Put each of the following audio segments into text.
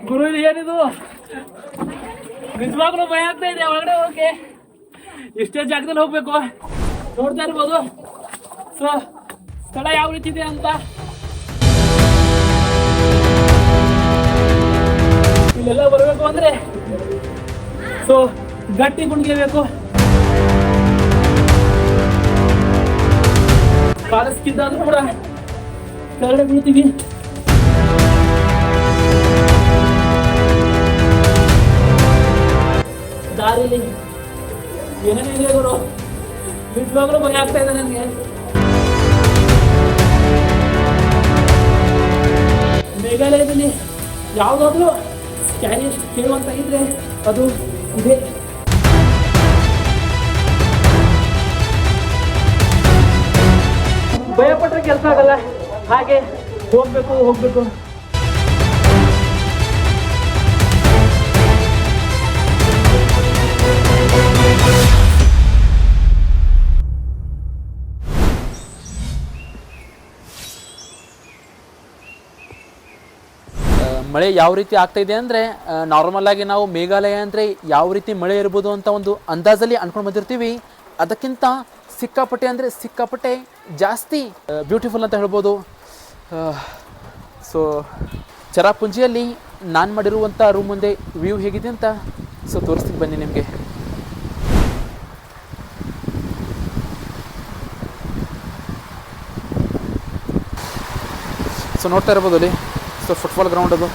ಗುರು ಏನಿದು ನಿಜವಾಗ್ಲೂ ಭಯ ಆಗ್ತಾ ಇದೆ ಒಳಗಡೆ ಹೋಗಕ್ಕೆ. ಇಷ್ಟೇ ಜಾಗದಲ್ಲಿ ಹೋಗ್ಬೇಕು. ನೋಡ್ತಾ ಇರ್ಬೋದು ಸೊ ಸ್ಥಳ ಯಾವ ರೀತಿ ಇದೆ ಅಂತ. ಇಲ್ಲೆಲ್ಲ ಬರಬೇಕು ಅಂದ್ರೆ ಸೊ ಗಟ್ಟಿ ಕುಣ್ಗೇಬೇಕು. ಕಾಲಸ್ಕಿದ್ದಾದ್ರೂ ಕೂಡ ಕೆಳಗಡೆ ಬೀಳ್ತೀವಿ. ದಾರಿಲಿ ಏನೇನು ಇದೆ ಗುರು, ನಿಜವಾಗ್ಲೂ ಭಯ ಆಗ್ತಾ ಇದೆ ನನಗೆ. ಮೇಘಾಲಯದಲ್ಲಿ ಯಾವುದಾದ್ರೂ ಸ್ಕ್ಯಾನಿಯಸ್ಟ್ ಕೇಳುವಂತ ಇದ್ರೆ ಅದು ಇದೆ. ಭಯಪಟ್ರೆ ಕೆಲಸ ಆಗಲ್ಲ, ಹಾಗೆ ಹೋಗ್ಬೇಕು. ಮಳೆ ಯಾವ ರೀತಿ ಆಗ್ತಾ ಇದೆ ಅಂದರೆ, ನಾರ್ಮಲ್ ಆಗಿ ನಾವು ಮೇಘಾಲಯ ಅಂದರೆ ಯಾವ ರೀತಿ ಮಳೆ ಇರ್ಬೋದು ಅಂತ ಒಂದು ಅಂದಾಜಲ್ಲಿ ಅನ್ಕೊಂಡು ಬಂದಿರ್ತೀವಿ. ಅದಕ್ಕಿಂತ ಸಿಕ್ಕಾಪಟ್ಟೆ ಜಾಸ್ತಿ ಬ್ಯೂಟಿಫುಲ್ ಅಂತ ಹೇಳ್ಬೋದು. ಸೊ ಚೆರಾಪುಂಜಿಯಲ್ಲಿ ನಾನು ಮಾಡಿರುವಂಥ ರೂಮ್ ಮುಂದೆ ವ್ಯೂ ಹೇಗಿದೆ ಅಂತ ಸೊ ತೋರಿಸ್ತೀನಿ ಬನ್ನಿ ನಿಮಗೆ. ಸೊ ನೋಡ್ತಾ ಇರ್ಬೋದು ಅಲ್ಲಿ ಸೊ ಫುಟ್ಬಾಲ್ ಗ್ರೌಂಡ್ ಅದು.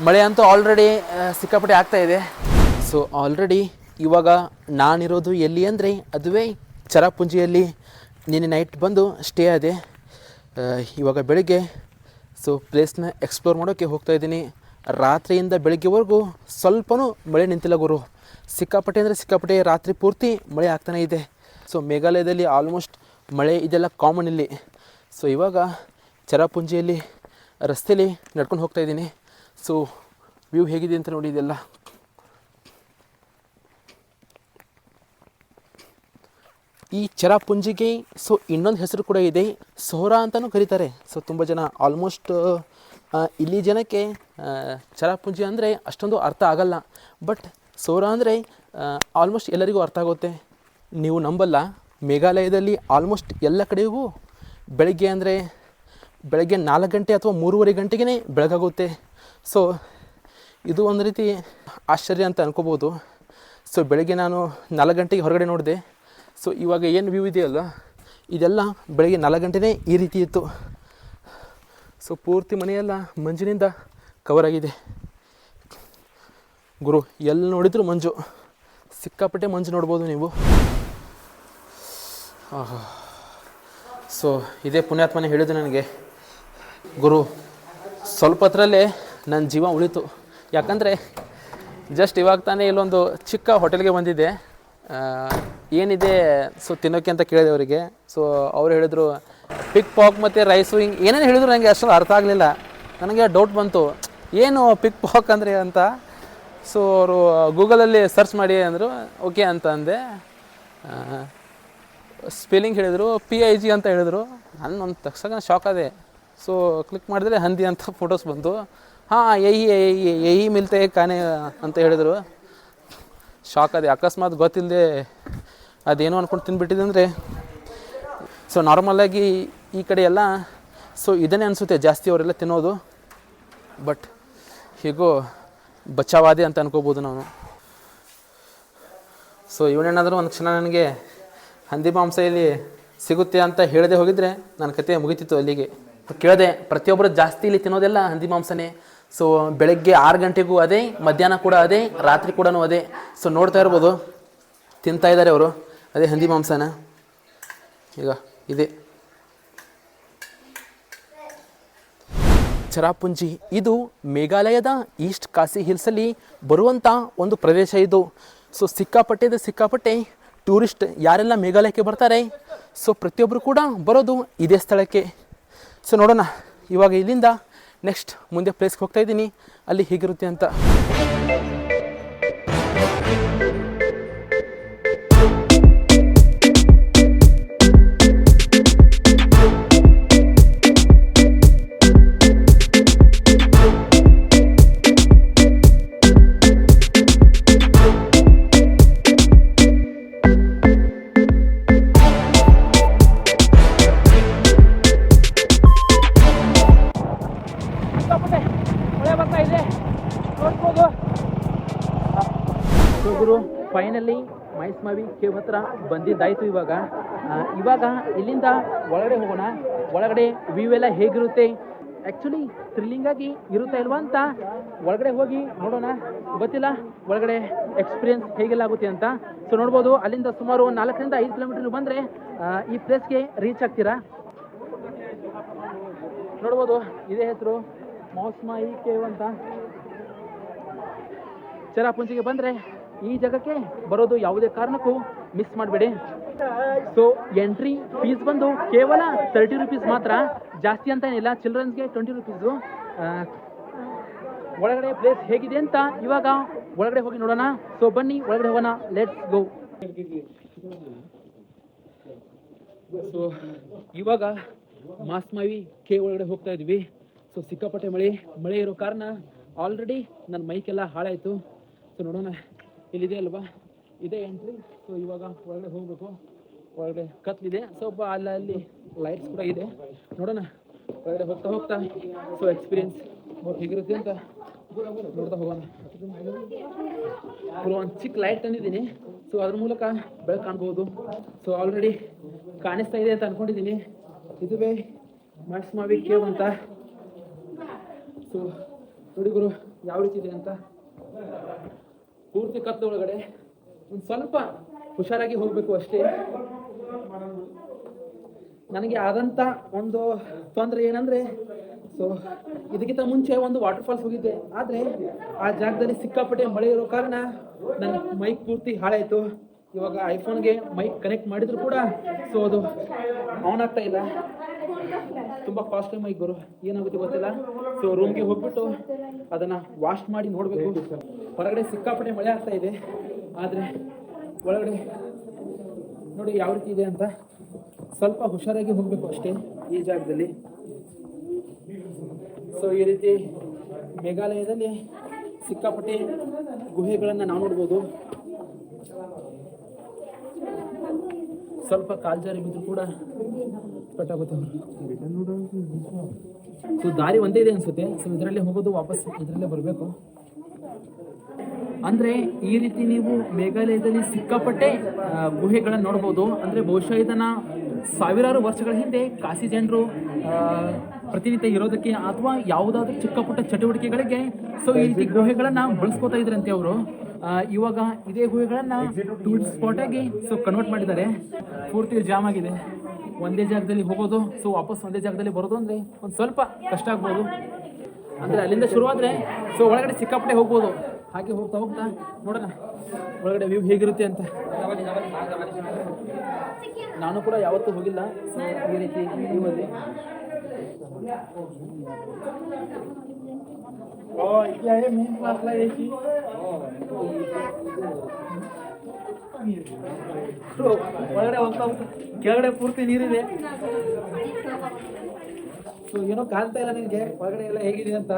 ಮಳೆ ಅಂತೂ ಆಲ್ರೆಡಿ ಸಿಕ್ಕಾಪಟ್ಟೆ ಆಗ್ತಾ ಇದೆ. ಸೊ ಆಲ್ರೆಡಿ ಇವಾಗ ನಾನಿರೋದು ಎಲ್ಲಿ ಅಂದರೆ ಅದುವೇ ಚೆರಾಪುಂಜಿಯಲ್ಲಿ. ನಿನ್ನೆ ನೈಟ್ ಬಂದು ಸ್ಟೇ ಆದೆ. ಇವಾಗ ಬೆಳಗ್ಗೆ ಸೊ ಪ್ಲೇಸ್ನ ಎಕ್ಸ್ಪ್ಲೋರ್ ಮಾಡೋಕ್ಕೆ ಹೋಗ್ತಾ ಇದ್ದೀನಿ. ರಾತ್ರಿಯಿಂದ ಬೆಳಗ್ಗೆವರೆಗೂ ಸ್ವಲ್ಪನೂ ಮಳೆ ನಿಂತಿಲ್ಲ ಗುರು. ಸಿಕ್ಕಾಪಟ್ಟೆ ರಾತ್ರಿ ಪೂರ್ತಿ ಮಳೆ ಆಗ್ತಾನೆ ಇದೆ. ಸೊ ಮೇಘಾಲಯದಲ್ಲಿ ಆಲ್ಮೋಸ್ಟ್ ಮಳೆ ಇದೆಲ್ಲ ಕಾಮನ್ ಇಲ್ಲಿ. ಸೊ ಇವಾಗ ಚೆರಾಪುಂಜಿಯಲ್ಲಿ ರಸ್ತೆಯಲ್ಲಿ ನಡ್ಕೊಂಡು ಹೋಗ್ತಾ ಇದ್ದೀನಿ. ಸೊ ವ್ಯೂ ಹೇಗಿದೆ ಅಂತ ನೋಡಿ. ಇದೆಲ್ಲ ಈ ಚೆರಾಪುಂಜಿಗೆ ಸೊ ಇನ್ನೊಂದು ಹೆಸರು ಕೂಡ ಇದೆ, ಸೋರಾ ಅಂತಲೂ ಕರೀತಾರೆ. ಸೊ ತುಂಬ ಜನ ಆಲ್ಮೋಸ್ಟ್ ಇಲ್ಲಿ ಜನಕ್ಕೆ ಚೆರಾಪುಂಜಿ ಅಂದರೆ ಅಷ್ಟೊಂದು ಅರ್ಥ ಆಗಲ್ಲ. ಬಟ್ ಸೋರಾ ಅಂದರೆ ಆಲ್ಮೋಸ್ಟ್ ಎಲ್ಲರಿಗೂ ಅರ್ಥ ಆಗುತ್ತೆ. ನೀವು ನಂಬಲ್ಲ, ಮೇಘಾಲಯದಲ್ಲಿ ಆಲ್ಮೋಸ್ಟ್ ಎಲ್ಲ ಕಡೆಗೂ ಬೆಳಗ್ಗೆ 4 ಗಂಟೆ ಅಥವಾ 3:30 ಗಂಟೆಗೆ ಬೆಳಗಾಗುತ್ತೆ. ಸೊ ಇದು ಒಂದು ರೀತಿ ಆಶ್ಚರ್ಯ ಅಂತ ಅನ್ಕೋಬೋದು. ಸೊ ಬೆಳಗ್ಗೆ ನಾನು 4 ಗಂಟೆಗೆ ಹೊರಗಡೆ ನೋಡಿದೆ. ಸೊ ಇವಾಗ ಏನು ವ್ಯೂ ಇದೆಯಲ್ಲ, ಇದೆಲ್ಲ ಬೆಳಗ್ಗೆ 4 ಗಂಟೆನೇ ಈ ರೀತಿ ಇತ್ತು. ಸೊ ಪೂರ್ತಿ ಮನೆಯೆಲ್ಲ ಮಂಜಿನಿಂದ ಕವರ್ ಆಗಿದೆ ಗುರು. ಎಲ್ಲಿ ನೋಡಿದ್ರು ಮಂಜು, ಸಿಕ್ಕಾಪಟ್ಟೆ ಮಂಜು ನೋಡ್ಬೋದು ನೀವು. ಸೊ ಇದೇ ಪುಣ್ಯಾತ್ಮನೇ ಹೇಳಿದ್ದು ನನಗೆ, ಗುರು ಸ್ವಲ್ಪ ಹೊತ್ತರಲ್ಲೇ ನನ್ನ ಜೀವ ಉಳಿತು. ಯಾಕಂದರೆ ಜಸ್ಟ್ ಇವಾಗ ತಾನೇ ಇಲ್ಲೊಂದು ಚಿಕ್ಕ ಹೋಟೆಲ್ಗೆ ಬಂದಿದ್ದೆ. ಏನಿದೆ ಸೊ ತಿನ್ನೋಕ್ಕೆ ಅಂತ ಕೇಳಿದೆ ಅವರಿಗೆ. ಸೊ ಅವ್ರು ಹೇಳಿದರು ಪಿಕ್ ಪಾಕ್ ಮತ್ತು ರೈಸು ಹಿಂಗೆ ಏನೇನು ಹೇಳಿದ್ರು. ನನಗೆ ಅಷ್ಟೊಂದು ಅರ್ಥ ಆಗಲಿಲ್ಲ. ನನಗೆ ಡೌಟ್ ಬಂತು, ಏನು ಪಿಕ್ ಪಾಕ್ ಅಂದರೆ ಅಂತ. ಸೊ ಅವರು ಗೂಗಲಲ್ಲಿ ಸರ್ಚ್ ಮಾಡಿ ಅಂದರು. ಓಕೆ ಅಂತ ಅಂದೆ. ಸ್ಪೆಲ್ಲಿಂಗ್ ಹೇಳಿದರು, PIG ಅಂತ ಹೇಳಿದ್ರು. ನಾನು ಒಂದು ತಕ್ಷಣ ಶಾಕ್ ಆದೆ. ಸೊ ಕ್ಲಿಕ್ ಮಾಡಿದ್ರೆ ಹಂದಿ ಅಂತ ಫೋಟೋಸ್ ಬಂತು. ಹಾಂ ಯಹಿ ಮಿಲ್ತೆ ಕಾನೆ ಅಂತ ಹೇಳಿದರು. ಶಾಕ್ ಆದೆ. ಅಕಸ್ಮಾತ್ ಗೊತ್ತಿಲ್ಲದೆ ಅದೇನೋ ಅಂದ್ಕೊಂಡು ತಿಂದುಬಿಟ್ಟಿದೆ ಅಂದರೆ. ಸೊ ನಾರ್ಮಲಾಗಿ ಈ ಕಡೆ ಎಲ್ಲ ಸೊ ಇದನ್ನೇ ಅನಿಸುತ್ತೆ ಜಾಸ್ತಿ ಅವರೆಲ್ಲ ತಿನ್ನೋದು. ಬಟ್ ಹೀಗೂ ಬಚಾವಾದೆ ಅಂತ ಅನ್ಕೋಬೋದು ನಾನು. ಸೊ ಇವನೇನಾದರೂ ಒಂದು ಕ್ಷಣ ನನಗೆ ಹಂದಿ ಮಾಂಸ ಇಲ್ಲಿ ಸಿಗುತ್ತೆ ಅಂತ ಹೇಳದೆ ಹೋಗಿದ್ರೆ ನನ್ನ ಕತೆ ಮುಗಿತಿತ್ತು ಅಲ್ಲಿಗೆ. ಕೇಳಿದೆ, ಪ್ರತಿಯೊಬ್ಬರು ಜಾಸ್ತಿ ಇಲ್ಲಿ ತಿನ್ನೋದೆಲ್ಲ ಹಂದಿ ಮಾಂಸನೇ. ಸೊ ಬೆಳಗ್ಗೆ 6 ಗಂಟೆಗೂ ಅದೇ, ಮಧ್ಯಾಹ್ನ ಕೂಡ ಅದೇ, ರಾತ್ರಿ ಕೂಡ ಅದೇ. ಸೊ ನೋಡ್ತಾ ಇರ್ಬೋದು ತಿಂತಾ ಇದ್ದಾರೆ ಅವರು ಅದೇ ಹಂದಿ ಮಾಂಸನ. ಈಗ ಇದೆ ಚೆರಾಪುಂಜಿ. ಇದು ಮೇಘಾಲಯದ ಈಸ್ಟ್ ಖಾಸಿ ಹಿಲ್ಸಲ್ಲಿ ಬರುವಂಥ ಒಂದು ಪ್ರದೇಶ ಇದು. ಸೊ ಸಿಕ್ಕಾಪಟ್ಟೆ ಟೂರಿಸ್ಟ್ ಯಾರೆಲ್ಲ ಮೇಘಾಲಯಕ್ಕೆ ಬರ್ತಾರೆ ಸೊ ಪ್ರತಿಯೊಬ್ಬರು ಕೂಡ ಬರೋದು ಇದೇ ಸ್ಥಳಕ್ಕೆ. ಸೊ ನೋಡೋಣ ಇವಾಗ ಇಲ್ಲಿಂದ ನೆಕ್ಸ್ಟ್ ಮುಂದೆ ಪ್ಲೇಸ್ಗೆ ಹೋಗ್ತಾ ಇದ್ದೀನಿ, ಅಲ್ಲಿ ಹೇಗಿರುತ್ತೆ ಅಂತ. ಗುರು ಫೈನಲಿ ಮೈಸ್ಮಾವಿ ಕೇವ್ ಹತ್ರ ಬಂದಿದ್ದಾಯಿತು. ಇವಾಗ ಇಲ್ಲಿಂದ ಒಳಗಡೆ ಹೋಗೋಣ. ಒಳಗಡೆ ವ್ಯೂ ಎಲ್ಲ ಹೇಗಿರುತ್ತೆ, ಆ್ಯಕ್ಚುಲಿ ಥ್ರಿಲ್ಲಿಂಗ್ ಆಗಿ ಇರುತ್ತಾ ಇಲ್ವಾ ಅಂತ ಒಳಗಡೆ ಹೋಗಿ ನೋಡೋಣ. ಗೊತ್ತಿಲ್ಲ ಒಳಗಡೆ ಎಕ್ಸ್ಪೀರಿಯನ್ಸ್ ಹೇಗೆಲ್ಲ ಆಗುತ್ತೆ ಅಂತ. ಸೊ ನೋಡ್ಬೋದು ಅಲ್ಲಿಂದ ಸುಮಾರು 4 ರಿಂದ 5 ಕಿಲೋಮೀಟರ್ ಬಂದರೆ ಈ ಪ್ಲೇಸ್ಗೆ ರೀಚ್ ಆಗ್ತೀರಾ. ನೋಡ್ಬೋದು ಇದೇ ಹೆಸರು ಮೈಸ್ಮಾವಿ ಕೇವ್ ಅಂತ. ಚೆರಾಪುಂಜಿಗೆ ಬಂದರೆ ಈ ಜಾಗಕ್ಕೆ ಬರೋದು ಯಾವುದೇ ಕಾರಣಕ್ಕೂ ಮಿಸ್ ಮಾಡಬೇಡಿ. ಸೊ ಎಂಟ್ರಿ ಫೀಸ್ ಬಂದು ಕೇವಲ 30 ರೂಪೀಸ್ ಮಾತ್ರ, ಜಾಸ್ತಿ ಅಂತ ಏನಿಲ್ಲ. ಚಿಲ್ಡ್ರನ್ಸ್ಗೆ 20 ರೂಪೀಸು. ಒಳಗಡೆ ಪ್ಲೇಸ್ ಹೇಗಿದೆ ಅಂತ ಇವಾಗ ಒಳಗಡೆ ಹೋಗಿ ನೋಡೋಣ. ಸೊ ಬನ್ನಿ ಒಳಗಡೆ ಹೋಗೋಣ, ಲೆಟ್ಸ್ ಗೋ. ಸೊ ಇವಾಗ ಮೈಸ್ಮಾವಿ ಕೇವ್ ಒಳಗಡೆ ಹೋಗ್ತಾ ಇದ್ವಿ. ಸೊ ಸಿಕ್ಕಾಪಟ್ಟೆ ಮಳೆ ಇರೋ ಕಾರಣ ಆಲ್ರೆಡಿ ನನ್ನ ಮೈಕೆಲ್ಲ ಹಾಳಾಯಿತು. ಸೊ ನೋಡೋಣ, ಇಲ್ಲಿದೆ ಅಲ್ವಾ, ಇದೇ ಎಂಟ್ರಿ. ಸೊ ಇವಾಗ ಒಳಗಡೆ ಹೋಗಬೇಕು. ಒಳಗಡೆ ಕತ್ಲಿದೆ ಸ್ವಲ್ಪ, ಅಲ್ಲಿ ಲೈಟ್ಸ್ ಕೂಡ ಇದೆ. ನೋಡೋಣ ಒಳಗಡೆ ಹೋಗ್ತಾ ಸೊ ಎಕ್ಸ್ಪೀರಿಯನ್ಸ್ ಹೇಗಿರುತ್ತೆ ಅಂತ ನೋಡ್ತಾ ಹೋಗೋಣ. ಒಂದು ಚಿಕ್ಕ ಲೈಟ್ ತಂದಿದ್ದೀನಿ. ಸೊ ಅದ್ರ ಮೂಲಕ ಬೆಳಕು ಕಾಣ್ಬೋದು. ಸೊ ಆಲ್ರೆಡಿ ಕಾಣಿಸ್ತಾ ಇದೆ ಅಂತ ಅಂದ್ಕೊಂಡಿದ್ದೀನಿ. ಇದುವೇ ಮೈಸ್ಮಾವಿ ಕೇವ್ ಅಂತ. ಸೊ ನೋಡಿ ಗುರು ಯಾವ ರೀತಿ ಇದೆ ಅಂತ. ಪೂರ್ತಿ ಕತ್ತ ಒಳಗಡೆ ಒಂದು ಸ್ವಲ್ಪ ಹುಷಾರಾಗಿ ಹೋಗಬೇಕು ಅಷ್ಟೇ. ನನಗೆ ಆದಂಥ ಒಂದು ತೊಂದರೆ ಏನಂದರೆ, ಸೊ ಇದಕ್ಕಿಂತ ಮುಂಚೆ ಒಂದು ವಾಟರ್ ಫಾಲ್ಸ್ ಹೋಗಿದ್ದೆ. ಆದರೆ ಆ ಜಾಗದಲ್ಲಿ ಸಿಕ್ಕಾಪಟ್ಟೆ ಮಳೆ ಇರೋ ಕಾರಣ ನನ್ನ ಮೈಕ್ ಪೂರ್ತಿ ಹಾಳಾಯಿತು. ಇವಾಗ ಐಫೋನ್ಗೆ ಮೈಕ್ ಕನೆಕ್ಟ್ ಮಾಡಿದ್ರು ಕೂಡ ಸೊ ಅದು ಆನ್ ಆಗ್ತಾ ಇಲ್ಲ. ತುಂಬ ಕಾಸ್ಟ್ಲಿ ಮೈಕ್ ಗುರು, ಏನಾಗುತ್ತೆ ಗೊತ್ತಿಲ್ಲ. ಸೊ ರೂಮ್ಗೆ ಹೋಗ್ಬಿಟ್ಟು ಅದನ್ನು ವಾಶ್ ಮಾಡಿ ನೋಡಬೇಕು. ಹೊರಗಡೆ ಸಿಕ್ಕಾಪಟ್ಟೆ ಮಳೆ ಆಗ್ತಾ ಇದೆ, ಆದರೆ ಒಳಗಡೆ ನೋಡಿ ಯಾವ ರೀತಿ ಇದೆ ಅಂತ. ಸ್ವಲ್ಪ ಹುಷಾರಾಗಿ ಹೋಗಬೇಕು ಅಷ್ಟೇ ಈ ಜಾಗದಲ್ಲಿ. ಸೊ ಈ ರೀತಿ ಮೇಘಾಲಯದಲ್ಲಿ ಸಿಕ್ಕಾಪಟ್ಟೆ ಗುಹೆಗಳನ್ನು ನಾವು ನೋಡ್ಬೋದು. ಸ್ವಲ್ಪ ಕಾಲ್ಜಾರಿ ಬಿದ್ದರೂ ಕೂಡ ಪಟ್ಟಾಗುತ್ತೆ. ಸೊ ದಾರಿ ಒಂದೇ ಇದೆ ಅನ್ಸುತ್ತೆ. ಸೊ ಇದರಲ್ಲೇ ಹೋಗೋದು, ವಾಪಸ್ ಇದರಲ್ಲೇ ಬರಬೇಕು. ಅಂದರೆ ಈ ರೀತಿ ನೀವು ಮೇಘಾಲಯದಲ್ಲಿ ಸಿಕ್ಕಾಪಟ್ಟೆ ಗುಹೆಗಳನ್ನು ನೋಡ್ಬೋದು. ಅಂದರೆ ಬಹುಶಃ ಇದನ್ನು ಸಾವಿರಾರು ವರ್ಷಗಳ ಹಿಂದೆ ಕಾಶಿ ಜನರು ಪ್ರತಿನಿತ್ಯ ಇರೋದಕ್ಕೆ ಅಥವಾ ಯಾವುದಾದ್ರೂ ಚಿಕ್ಕ ಪುಟ್ಟ ಚಟುವಟಿಕೆಗಳಿಗೆ ಸೊ ಈ ರೀತಿ ಗುಹೆಗಳನ್ನು ಬಳಸ್ಕೋತಾ ಇದ್ರಂತೆ ಅವರು. ಇವಾಗ ಇದೇ ಗುಹೆಗಳನ್ನು ಟೂರಿಸ್ಟ್ ಸ್ಪಾಟ್ ಆಗಿ ಸೊ ಕನ್ವರ್ಟ್ ಮಾಡಿದ್ದಾರೆ. ಪೂರ್ತಿ ಜಾಮ್ ಆಗಿದೆ. ಒಂದೇ ಜಾಗದಲ್ಲಿ ಹೋಗೋದು, ಸೊ ವಾಪಸ್ ಒಂದೇ ಜಾಗದಲ್ಲಿ ಬರೋದು ಅಂದರೆ ಒಂದು ಸ್ವಲ್ಪ ಕಷ್ಟ ಆಗ್ಬೋದು. ಅಂದರೆ ಅಲ್ಲಿಂದ ಶುರುವಾದರೆ ಸೊ ಒಳಗಡೆ ಸಿಕ್ಕಾಪಟ್ಟೆ ಹೋಗ್ಬೋದು. ಹಾಗೆ ಹೋಗ್ತಾ ನೋಡೋಣ ಒಳಗಡೆ ವ್ಯೂ ಹೇಗಿರುತ್ತೆ ಅಂತ. ನಾನು ಕೂಡ ಯಾವತ್ತೂ ಹೋಗಿಲ್ಲ ಈ ರೀತಿ ವ್ಯೂವಲ್ಲಿ. ಒಳಗಡೆ ಹೋಗ್ತಾ ಕೆಳಗಡೆ ಪೂರ್ತಿ ನೀರಿದೆ. ಸೊ ಏನೋ ಕಾಣ್ತಾ ಇಲ್ಲ ನಿನಗೆ ಒಳಗಡೆ ಎಲ್ಲ ಹೇಗಿದೆ ಅಂತ.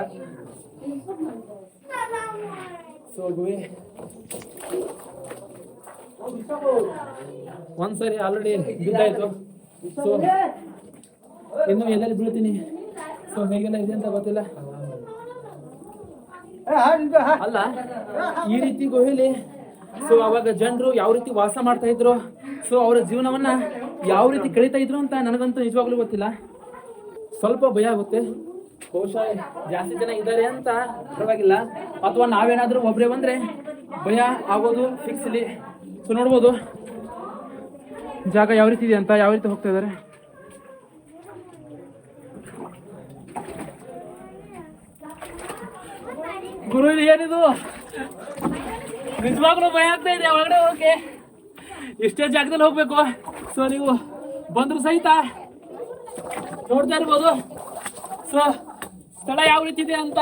ಸೊ ಗುಹೆ ಒಂದ್ಸರಿ ಆಲ್ರೆಡಿ ಬಿದ್ದಾಯ್ತು. ಸೊ ಇನ್ನು ಎಲ್ಲೆಲ್ಲಿ ಬೀಳ್ತೀನಿ. ಸೊ ಹೇಗೆಲ್ಲ ಇದೆ ಅಂತ ಗೊತ್ತಿಲ್ಲ. ಅಲ್ಲ ಈ ರೀತಿ ಗುಹೆಲಿ ಸೊ ಅವಾಗ ಜನರು ಯಾವ ರೀತಿ ವಾಸ ಮಾಡ್ತಾ ಇದ್ರು, ಸೊ ಅವರ ಜೀವನವನ್ನ ಯಾವ ರೀತಿ ಕಳೀತಾ ಇದ್ರು ಅಂತ ನನಗಂತೂ ನಿಜವಾಗ್ಲೂ ಗೊತ್ತಿಲ್ಲ. ಸ್ವಲ್ಪ ಭಯ ಆಗುತ್ತೆ. ಬಹುಶಃ ಜಾಸ್ತಿ ಜನ ಇದ್ದಾರೆ ಅಂತ ಪರವಾಗಿಲ್ಲ, ಅಥವಾ ನಾವೇನಾದ್ರೂ ಒಬ್ಬರೇ ಬಂದ್ರೆ ಭಯ ಆಗೋದು ಫಿಕ್ಸ್ ಇಲ್ಲಿ. ಸೊ ನೋಡ್ಬೋದು ಜಾಗ ಯಾವ ರೀತಿ ಇದೆ ಅಂತ, ಯಾವ ರೀತಿ ಹೋಗ್ತಾ ಇದ್ದಾರೆ. ಗುರು ಏನಿದು ನಿಜವಾಗ್ಲೂ ಭಯ ಆಗ್ತಾ ಇದೆ ಒಳಗಡೆ ಹೋಗಕ್ಕೆ. ಇಷ್ಟೇ ಜಾಗದಲ್ಲಿ ಹೋಗ್ಬೇಕು. ಸೊ ನೀವು ಬಂದ್ರು ಸಹಿತ ನೋಡ್ತಾ ಇರ್ಬೋದು ಸೊ ಸ್ಥಳ ಯಾವ ರೀತಿ ಇದೆ ಅಂತ.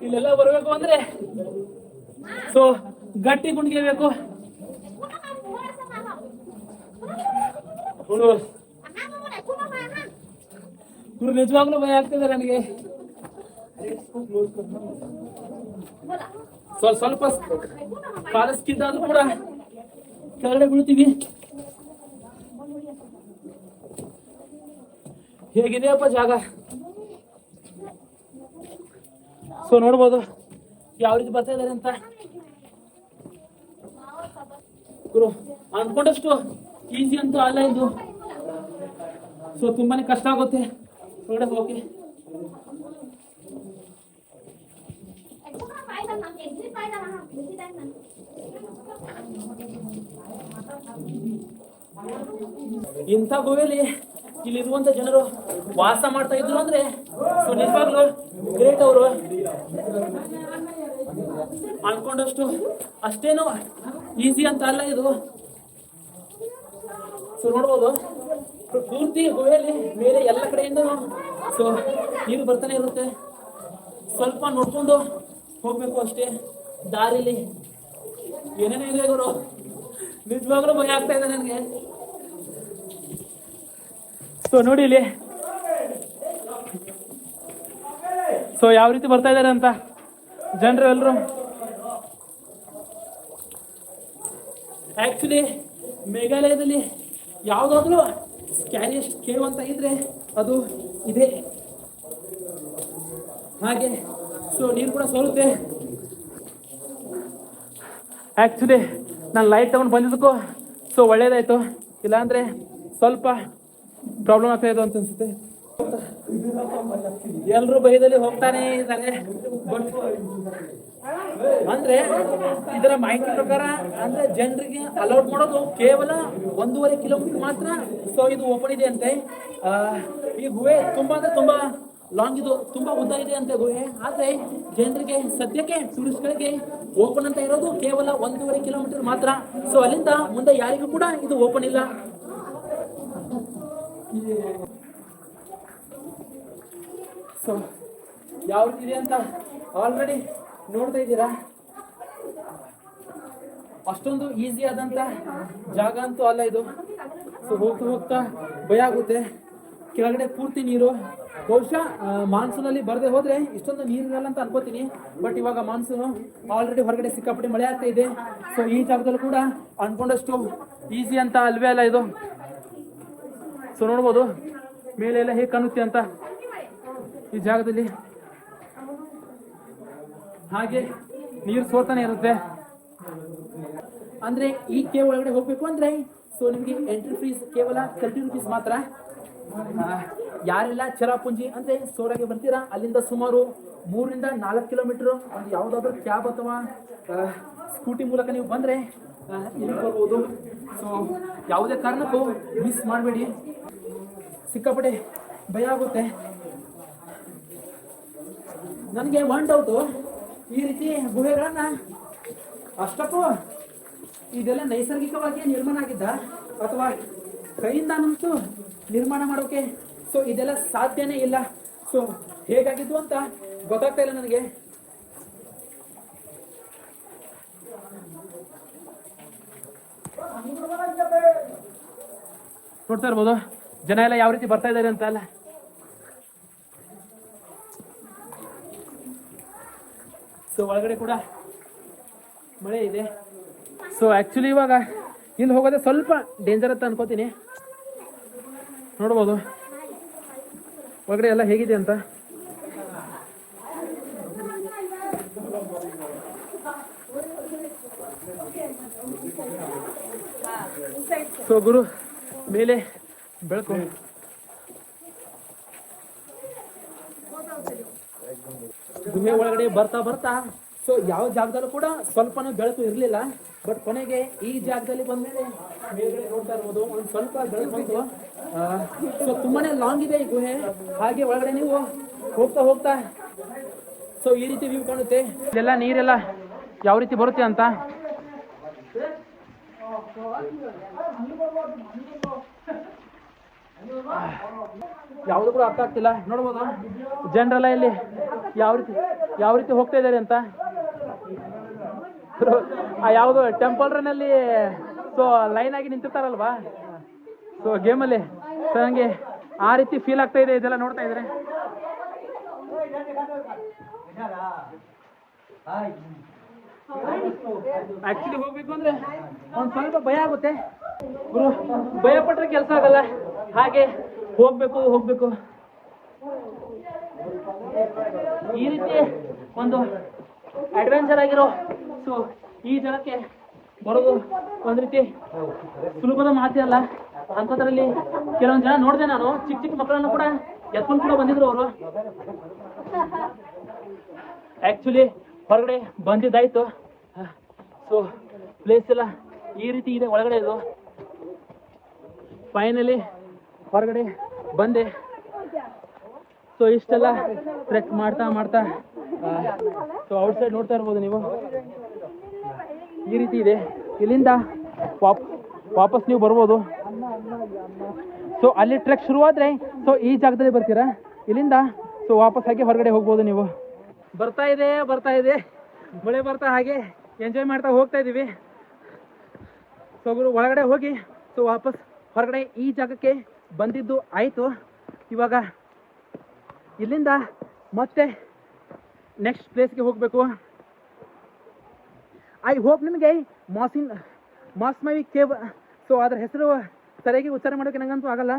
ಇಲ್ಲೆಲ್ಲ ಬರಬೇಕು ಅಂದ್ರೆ ಸೊ ಗಟ್ಟಿ ಗುಂಡಿಗೆ ಬೇಕು. ನಿಜವಾಗ್ಲೂ ಭಯ ಆಗ್ತಿದೆ ನನಗೆ. ಸ್ವಲ್ಪ ಕಾಲಸ್ಕಿದ್ದಾದ್ರೂ ಕೂಡ ಕೆಳಗಡೆ ಬೀಳ್ತೀವಿ. ಹೇಗಿದೆಯಪ್ಪ ಜಾಗ. ಸೊ ನೋಡ್ಬೋದು ಯಾವ ರೀತಿ ಬರ್ತಾ ಇದ್ದಾರೆ ಅಂತ. ಗುರು ಅಂದ್ಕೊಂಡಷ್ಟು ಈಸಿ ಅಂತೂ ಅಲ್ಲ ಇದು. ಸೊ ತುಂಬಾನೇ ಕಷ್ಟ ಆಗುತ್ತೆ ಒಳಗಡೆ ಹೋಗಿ. ಇಂಥ ಗುಹೆಯಲ್ಲಿ ಇಲ್ಲಿರುವಂತ ಜನರು ವಾಸ ಮಾಡ್ತಾ ಇದ್ರು ಅಂದ್ರೆ ನಿಜವಾಗ್ಲು ಗ್ರೇಟ್ ಅವರು. ಅನ್ಕೊಂಡಷ್ಟು ಅಷ್ಟೇನು ಈಸಿ ಅಂತ ಅಲ್ಲ ಇದು. ಸೊ ನೋಡ್ಬೋದು ಪೂರ್ತಿ ಗುಹೆಯಲ್ಲಿ ಮೇಲೆ ಎಲ್ಲ ಕಡೆಯಿಂದ ಸೊ ನೀರು ಬರ್ತಾನೆ ಇರುತ್ತೆ. ಸ್ವಲ್ಪ ನೋಡ್ಕೊಂಡು ಹೋಗ್ಬೇಕು ಅಷ್ಟೇ. ದಾರಿಲಿ ಏನೇನೋ ಇದೆ ಗುರು, ನಿಜವಾಗ್ಲೂ ಭಯ ಆಗ್ತಾ ಇದೆ ನನಗೆ. ಸೊ ನೋಡಿ ಇಲ್ಲಿ ಸೊ ಯಾವ ರೀತಿ ಬರ್ತಾ ಇದ್ದಾರೆ ಅಂತ ಜನರು ಎಲ್ಲರೂ. ಆಕ್ಚುಲಿ ಮೇಘಾಲಯದಲ್ಲಿ ಯಾವುದಾದ್ರೂ ಸ್ಕ್ಯಾರಿಯಸ್ಟ್ ಕೇವ್ ಅಂತ ಇದ್ರೆ ಅದು ಇದೆ. ಹಾಗೆ ಸೊ ನೀರು ಕೂಡ ಸೋರುತ್ತೆ. ಆ್ಯಕ್ಚುಲಿ ನಾನು ಲೈಟ್ ತಗೊಂಡು ಬಂದಿದ್ದಕ್ಕೂ ಸೊ ಒಳ್ಳೇದಾಯಿತು, ಇಲ್ಲಾಂದರೆ ಸ್ವಲ್ಪ ಪ್ರಾಬ್ಲಮ್ ಆಗ್ತಾ ಇದ್ದು ಅಂತ ಅನ್ಸುತ್ತೆ. ಎಲ್ಲರೂ ಭಯದಲ್ಲಿ ಹೋಗ್ತಾನೆ ಇದ್ದಾರೆ. ಬಟ್ ಅಂದ್ರೆ ಇದರ ಮಾಹಿತಿ ಪ್ರಕಾರ ಅಂದ್ರೆ ಜನರಿಗೆ ಅಲೌಟ್ ಮಾಡೋದು ಕೇವಲ 1.5 ಕಿಲೋಮೀಟರ್ ಮಾತ್ರ. ಸೊ ಇದು ಓಪನ್ ಇದೆ ಅಂತೆ. ಈ ಗುಹೆ ತುಂಬಾ ಅಂದ್ರೆ ತುಂಬಾ ಲಾಂಗ್, ಇದು ತುಂಬಾ ಉದ್ದ ಇದೆ ಅಂತೆ ಗುಹೆ. ಆದ್ರೆ ಜನರಿಗೆ ಸದ್ಯಕ್ಕೆ ಟೂರಿಸ್ಟ್ಗಳಿಗೆ ಓಪನ್ ಅಂತ ಇರೋದು ಕೇವಲ 1.5 ಕಿಲೋಮೀಟರ್ ಮಾತ್ರ. ಸೊ ಅಲ್ಲಿಂದ ಮುಂದೆ ಯಾರಿಗೂ ಕೂಡ ಇದು ಓಪನ್ ಇಲ್ಲ. ಸೊ ಯಾವ ರೀತಿ ಇದೆ ಅಂತ ಆಲ್ರೆಡಿ ನೋಡ್ತಾ ಇದ್ದೀರಾ. ಅಷ್ಟೊಂದು ಈಸಿ ಆದಂತ ಜಾಗ ಅಂತೂ ಅಲ್ಲ ಇದು. ಸೊ ಹೋಗ್ತಾ ಹೋಗ್ತಾ ಭಯ ಆಗುತ್ತೆ. ಕೆಳಗಡೆ ಪೂರ್ತಿ ನೀರು. ಬಹುಶಃ ಮಾನ್ಸೂನ್ ಅಲ್ಲಿ ಬರದೆ ಹೋದ್ರೆ ಇಷ್ಟೊಂದು ನೀರು ಇರಲ್ಲ ಅಂತ ಅನ್ಕೋತೀನಿ. ಬಟ್ ಇವಾಗ ಮಾನ್ಸೂನ್ ಆಲ್ರೆಡಿ ಹೊರಗಡೆ ಸಿಕ್ಕಾಪಟ್ಟೆ ಮಳೆ ಆಗ್ತಾ ಇದೆ. ಸೊ ಈ ಜಾಗದಲ್ಲಿ ಕೂಡ ಅನ್ಕೊಂಡಷ್ಟು ಈಸಿ ಅಂತ ಅಲ್ವೇ ಅಲ್ಲ ಇದು. ಸೊ ನೋಡ್ಬೋದು ಮೇಲೆ ಎಲ್ಲ ಹೇಗೆ ಕಾಣುತ್ತೆ ಅಂತ ಈ ಜಾಗದಲ್ಲಿ. ಹಾಗೆ ನೀರು ಸೋರ್ತಾನೆ ಇರುತ್ತೆ. ಅಂದ್ರೆ ಈ ಕೇವ್ ಒಳಗಡೆ ಹೋಗ್ಬೇಕು ಅಂದ್ರೆ ಸೊ ನಿಮಗೆ ಎಂಟ್ರಿ ಫೀಸ್ ಕೇವಲ 30 ರೂಪೀಸ್ ಮಾತ್ರ. ಯಾರೆಲ್ಲ ಚೆರಾಪುಂಜಿ ಅಂದ್ರೆ ಸೋರಾಗೆ ಬರ್ತೀರಾ, ಅಲ್ಲಿಂದ ಸುಮಾರು 3 ರಿಂದ 4 ಕಿಲೋಮೀಟರ್ ಒಂದು ಯಾವುದಾದ್ರೂ ಕ್ಯಾಬ್ ಅಥವಾ ಸ್ಕೂಟಿ ಮೂಲಕ ನೀವು ಬಂದ್ರೆ ಇಲ್ಲಿ ಬರ್ಬೋದು. ಸೊ ಯಾವುದೇ ಕಾರಣಕ್ಕೂ ಮಿಸ್ ಮಾಡಬೇಡಿ. ಸಿಕ್ಕಾಪಟ್ಟೆ ಭಯ ಆಗುತ್ತೆ. ನನಗೆ ಒನ್ ಡೌಟು, ಈ ರೀತಿ ಗುಹೆಗಳನ್ನ ಅಷ್ಟಕ್ಕೂ ಇದೆಲ್ಲ ನೈಸರ್ಗಿಕವಾಗಿ ನಿರ್ಮಾಣ ಆಗಿದ್ದ ಅಥವಾ ಕೈಯಿಂದ ಅನ್ನಿಸ್ತು ನಿರ್ಮಾಣ ಮಾಡೋಕೆ? ಸೊ ಇದೆಲ್ಲ ಸಾಧ್ಯನೇ ಇಲ್ಲ. ಸೊ ಹೇಗಾಗಿದ್ದು ಅಂತ ಗೊತ್ತಾಗ್ತಾ ಇಲ್ಲ ನನಗೆ. ನೋಡ್ತಾ ಇರ್ಬೋದು ಜನ ಎಲ್ಲ ಯಾವ ರೀತಿ ಬರ್ತಾ ಇದ್ದಾರೆ ಅಂತ ಅಲ್ಲ. ಸೊ ಒಳಗಡೆ ಕೂಡ ಮಳೆ ಇದೆ. ಸೊ ಆ್ಯಕ್ಚುಲಿ ಇವಾಗ ಇಲ್ಲಿ ಹೋಗೋದೇ ಸ್ವಲ್ಪ ಡೇಂಜರ್ ಅಂತ ಅನ್ಕೋತೀನಿ. ನೋಡ್ಬೋದು ಒಳಗಡೆ ಎಲ್ಲ ಹೇಗಿದೆ ಅಂತ. ಸೊ ಗುರು ಮೇಲೆ ಬೆಳಕು. ಗುಹೆ ಒಳಗಡೆ ಬರ್ತಾ ಬರ್ತಾ ಸೊ ಯಾವ ಜಾಗದಲ್ಲೂ ಕೂಡ ಸ್ವಲ್ಪನೂ ಬೆಳಕು ಇರಲಿಲ್ಲ. ಬಟ್ ಕೊನೆಗೆ ಈ ಜಾಗದಲ್ಲಿ ಬಂದ್ಮೇಲೆ ಮೇಲ್ಗಡೆ ನೋಡ್ತಾ ಇರ್ಬೋದು ಒಂದು ಸ್ವಲ್ಪ ಬೆಳಕು ಬಂತು. ಸೊ ತುಂಬಾನೇ ಲಾಂಗ್ ಇದೆ ಈ ಗುಹೆ. ಹಾಗೆ ಒಳಗಡೆ ನೀವು ಹೋಗ್ತಾ ಹೋಗ್ತಾ ಸೊ ಈ ರೀತಿ ವ್ಯೂ ಕಾಣುತ್ತೆ. ಇಲ್ಲೆಲ್ಲ ನೀರೆಲ್ಲ ಯಾವ ರೀತಿ ಬರುತ್ತೆ ಅಂತ. ಯಾವುದು ಕೂಡ ಅರ್ಥ ಆಗ್ತಿಲ್ಲ. ನೋಡ್ಬೋದು ಜನರೆಲ್ಲ ಇಲ್ಲಿ ಯಾವ ರೀತಿ ಹೋಗ್ತಾ ಇದ್ದಾರೆ ಅಂತ. ಯಾವುದು ಟೆಂಪಲ್ ರನ್ ಅಲ್ಲಿ ಸೊ ಲೈನ್ ಆಗಿ ನಿಂತಿರ್ತಾರಲ್ವಾ ಸೊ ಗೇಮಲ್ಲಿ, ಸೊ ನನಗೆ ಆ ರೀತಿ ಫೀಲ್ ಆಗ್ತಾ ಇದೆ ಇದೆಲ್ಲ ನೋಡ್ತಾ ಇದ್ರೆ. ಆಕ್ಚುಲಿ ಹೋಗ್ಬೇಕು ಅಂದ್ರೆ ಒಂದು ಸ್ವಲ್ಪ ಭಯ ಆಗುತ್ತೆ ಗುರು. ಭಯ ಪಟ್ರೆ ಕೆಲಸ ಆಗಲ್ಲ. ಹಾಗೆ ಹೋಗ್ಬೇಕು ಈ ರೀತಿ ಒಂದು ಅಡ್ವೆಂಚರ್ ಆಗಿರೋ ಸೊ ಈ ಜನಕ್ಕೆ ಬರೋದು ಒಂದು ರೀತಿ ಸುಲಭದ ಮಾತೇ ಅಲ್ಲ. ಅಂಥದ್ರಲ್ಲಿ ಕೆಲವೊಂದು ಜನ ನೋಡಿದೆ ನಾನು, ಚಿಕ್ಕ ಚಿಕ್ಕ ಮಕ್ಕಳನ್ನು ಕೂಡ ಎತ್ಕೊಂಡು ಕೂಡ ಬಂದಿದ್ರು ಅವರು. ಆ್ಯಕ್ಚುಲಿ ಹೊರಗಡೆ ಬಂದಿದ್ದಾಯ್ತು. ಸೊ ಪ್ಲೇಸ್ ಎಲ್ಲ ಈ ರೀತಿ ಇದೆ ಒಳಗಡೆ. ಇದು ಫೈನಲಿ ಹೊರಗಡೆ ಬಂದೆ. ಸೊ ಇಷ್ಟೆಲ್ಲ ಟ್ರೆಕ್ ಮಾಡ್ತಾ ಸೊ ಔಟ್ಸೈಡ್ ನೋಡ್ತಾ ಇರ್ಬೋದು ನೀವು, ಈ ರೀತಿ ಇದೆ. ಇಲ್ಲಿಂದ ವಾಪಸ್ ನೀವು ಬರ್ಬೋದು. ಸೊ ಅಲ್ಲಿ ಟ್ರೆಕ್ ಶುರುವಾದರೆ ಸೊ ಈ ಜಾಗದಲ್ಲಿ ಬರ್ತೀರಾ, ಇಲ್ಲಿಂದ ಸೊ ವಾಪಸ್ ಹಾಕಿ ಹೊರಗಡೆ ಹೋಗ್ಬೋದು ನೀವು. ಬರ್ತಾ ಇದೆ ಮಳೆ ಬರ್ತಾ ಹಾಗೆ ಎಂಜಾಯ್ ಮಾಡ್ತಾ ಹೋಗ್ತಾ ಇದ್ದೀವಿ. ಸೊ ಒಳಗಡೆ ಹೋಗಿ ಸೊ ವಾಪಸ್ ಹೊರಗಡೆ ಈ ಜಾಗಕ್ಕೆ ಬಂದಿದ್ದು ಆಯಿತು. ಇವಾಗ ಇಲ್ಲಿಂದ ಮತ್ತೆ ನೆಕ್ಸ್ಟ್ ಪ್ಲೇಸ್ಗೆ ಹೋಗಬೇಕು. ಐ ಹೋಪ್ ನಿಮಗೆ ಮಾಸ್ಮವಿ ಕೇವ್, ಸೊ ಅದರ ಹೆಸರು ಸರಿಯಾಗಿ ಉಚ್ಚಾರ ಮಾಡೋಕ್ಕೆ ನನಗಂತೂ ಆಗಲ್ಲ.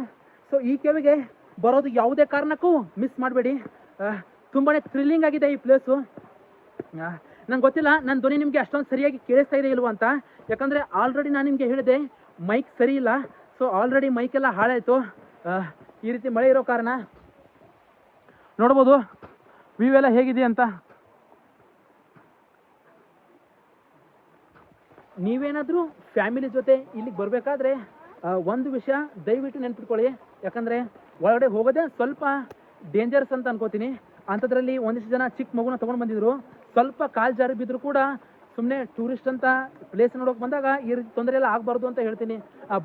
ಸೊ ಈ ಕೇವಿಗೆ ಬರೋದು ಯಾವುದೇ ಕಾರಣಕ್ಕೂ ಮಿಸ್ ಮಾಡಬೇಡಿ. ತುಂಬಾ ಥ್ರಿಲ್ಲಿಂಗ್ ಆಗಿದೆ ಈ ಪ್ಲೇಸು. ನಂಗೆ ಗೊತ್ತಿಲ್ಲ ನನ್ನ ಧ್ವನಿ ನಿಮಗೆ ಅಷ್ಟೊಂದು ಸರಿಯಾಗಿ ಕೇಳಿಸ್ತಾ ಇದೆ ಇಲ್ವ ಅಂತ, ಯಾಕಂದರೆ ಆಲ್ರೆಡಿ ನಾನು ನಿಮಗೆ ಹೇಳಿದೆ ಮೈಕ್ ಸರಿ ಇಲ್ಲ. ಸೊ ಆಲ್ರೆಡಿ ಮೈಕೆಲ್ಲ ಹಾಳಾಯಿತು. ಈ ರೀತಿ ಮಳೆ ಇರೋ ಕಾರಣ ನೋಡ್ಬೋದು ವ್ಯೂ ಎಲ್ಲ ಹೇಗಿದೆ ಅಂತ. ನೀವೇನಾದರೂ ಫ್ಯಾಮಿಲಿ ಜೊತೆ ಇಲ್ಲಿಗೆ ಬರಬೇಕಾದ್ರೆ ಒಂದು ವಿಷಯ ದಯವಿಟ್ಟು ನೆನ್ಪಿಟ್ಕೊಳ್ಳಿ, ಯಾಕಂದರೆ ಒಳಗಡೆ ಹೋಗೋದೇ ಸ್ವಲ್ಪ ಡೇಂಜರಸ್ ಅಂತ ಅನ್ಕೋತೀನಿ. ಅಂಥದ್ರಲ್ಲಿ ಒಂದಿಷ್ಟು ಜನ ಚಿಕ್ಕ ಮಗುನ ತೊಗೊಂಡು ಬಂದಿದ್ರು. ಸ್ವಲ್ಪ ಕಾಲು ಜಾರಿ ಬಿದ್ದರೂ ಕೂಡ ಸುಮ್ಮನೆ ಟೂರಿಸ್ಟ್ ಅಂತ ಪ್ಲೇಸ್ ನೋಡೋಕೆ ಬಂದಾಗ ಈ ರೀತಿ ತೊಂದರೆ ಎಲ್ಲ ಆಗಬಾರ್ದು ಅಂತ ಹೇಳ್ತೀನಿ.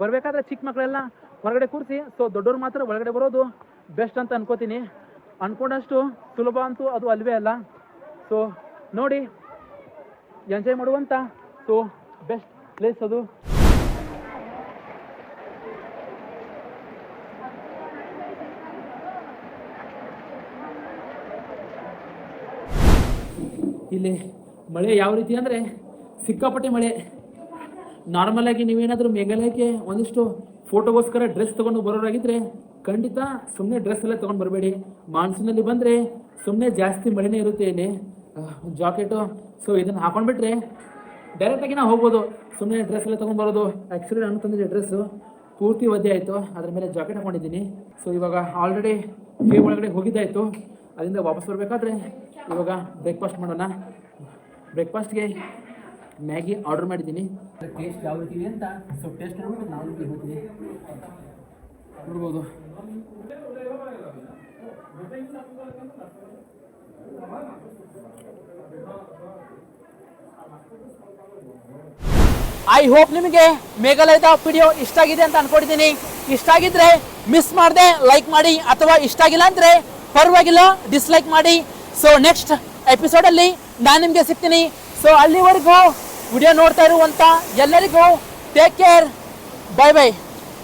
ಬರಬೇಕಾದ್ರೆ ಚಿಕ್ಕ ಮಕ್ಕಳೆಲ್ಲ ಹೊರಗಡೆ ಕೂರಿಸಿ, ಸೊ ದೊಡ್ಡವ್ರು ಮಾತ್ರ ಒಳಗಡೆ ಬರೋದು ಬೆಸ್ಟ್ ಅಂತ ಅನ್ಕೋತೀನಿ. ಅಂದ್ಕೊಂಡಷ್ಟು ಸುಲಭ ಅಂತೂ ಅದು ಅಲ್ವೇ ಅಲ್ಲ. ಸೊ ನೋಡಿ, ಎಂಜಾಯ್ ಮಾಡುವಂಥ ಸೊ ಬೆಸ್ಟ್ ಪ್ಲೇಸ್ ಅದು. ಇಲ್ಲಿ ಮಳೆ ಯಾವ ರೀತಿ ಅಂದರೆ ಸಿಕ್ಕಾಪಟ್ಟೆ ಮಳೆ. ನಾರ್ಮಲಾಗಿ ನೀವೇನಾದರೂ ಮೇಘಾಲಯಕ್ಕೆ ಒಂದಿಷ್ಟು ಫೋಟೋಗೋಸ್ಕರ ಡ್ರೆಸ್ ತೊಗೊಂಡು ಬರೋರಾಗಿದ್ದರೆ ಖಂಡಿತ ಸುಮ್ಮನೆ ಡ್ರೆಸ್ ಎಲ್ಲ ತೊಗೊಂಡು ಬರಬೇಡಿ. ಮಾನ್ಸೂನಲ್ಲಿ ಬಂದರೆ ಸುಮ್ಮನೆ ಜಾಸ್ತಿ ಮಳೆನೇ ಇರುತ್ತೆ ಇಲ್ಲಿ. ಜಾಕೆಟು ಸೊ ಇದನ್ನು ಹಾಕೊಂಡ್ಬಿಟ್ರೆ ಡೈರೆಕ್ಟಾಗಿ ನಾವು ಹೋಗ್ಬೋದು. ಸುಮ್ಮನೆ ಡ್ರೆಸ್ ಎಲ್ಲ ತೊಗೊಂಡು ಬರೋದು. ಆ್ಯಕ್ಚುಲಿ ನಾನು ತಂದಿದ್ದೆ ಡ್ರೆಸ್ಸು ಪೂರ್ತಿ ಒದ್ದೆ ಆಯಿತು, ಅದ್ರ ಮೇಲೆ ಜಾಕೆಟ್ ಹಾಕೊಂಡಿದ್ದೀನಿ. ಸೊ ಇವಾಗ ಆಲ್ರೆಡಿ ಕೇವ್ ಒಳಗಡೆ ಹೋಗಿದ್ದಾಯಿತು. ಅಲ್ಲಿಂದ ವಾಪಸ್ ಬರಬೇಕಾದ್ರೆ ಇವಾಗ ಬ್ರೇಕ್ಫಾಸ್ಟ್ ಮಾಡೋಣ. ಬ್ರೇಕ್ಫಾಸ್ಟ್ಗೆ ಮ್ಯಾಗಿ ಆರ್ಡರ್ ಮಾಡಿದ್ದೀನಿ. ಟೇಸ್ಟ್ ಯಾವ ರೀತಿ ಇದೆ ಅಂತ ಸೊ ಟೇಸ್ಟ್ ನೋಡ್ಬಿಟ್ಟು ನಾವು ಹೇಳ್ತೀವಿ, ನೋಡ್ಬೋದು. ಐ ಹೋಪ್ ನಿಮಗೆ ಮೇಘಾಲಯದ ವಿಡಿಯೋ ಇಷ್ಟ ಆಗಿದೆ ಅಂತ ಅನ್ಕೊಂಡಿದ್ದೀನಿ. ಇಷ್ಟ ಆಗಿದ್ರೆ ಮಿಸ್ ಮಾಡದೆ ಲೈಕ್ ಮಾಡಿ, ಅಥವಾ ಇಷ್ಟ ಆಗಿಲ್ಲ ಅಂದರೆ ಪರವಾಗಿಲ್ಲ ಡಿಸ್ಲೈಕ್ ಮಾಡಿ. ಸೊ ನೆಕ್ಸ್ಟ್ ಎಪಿಸೋಡಲ್ಲಿ ನಾನು ನಿಮಗೆ ಸಿಗ್ತೀನಿ. ಸೊ ಅಲ್ಲಿವರೆಗೂ ವಿಡಿಯೋ ನೋಡ್ತಾ ಇರುವಂಥ ಎಲ್ಲರಿಗೂ ಟೇಕ್ ಕೇರ್, ಬಾಯ್ ಬಾಯ್.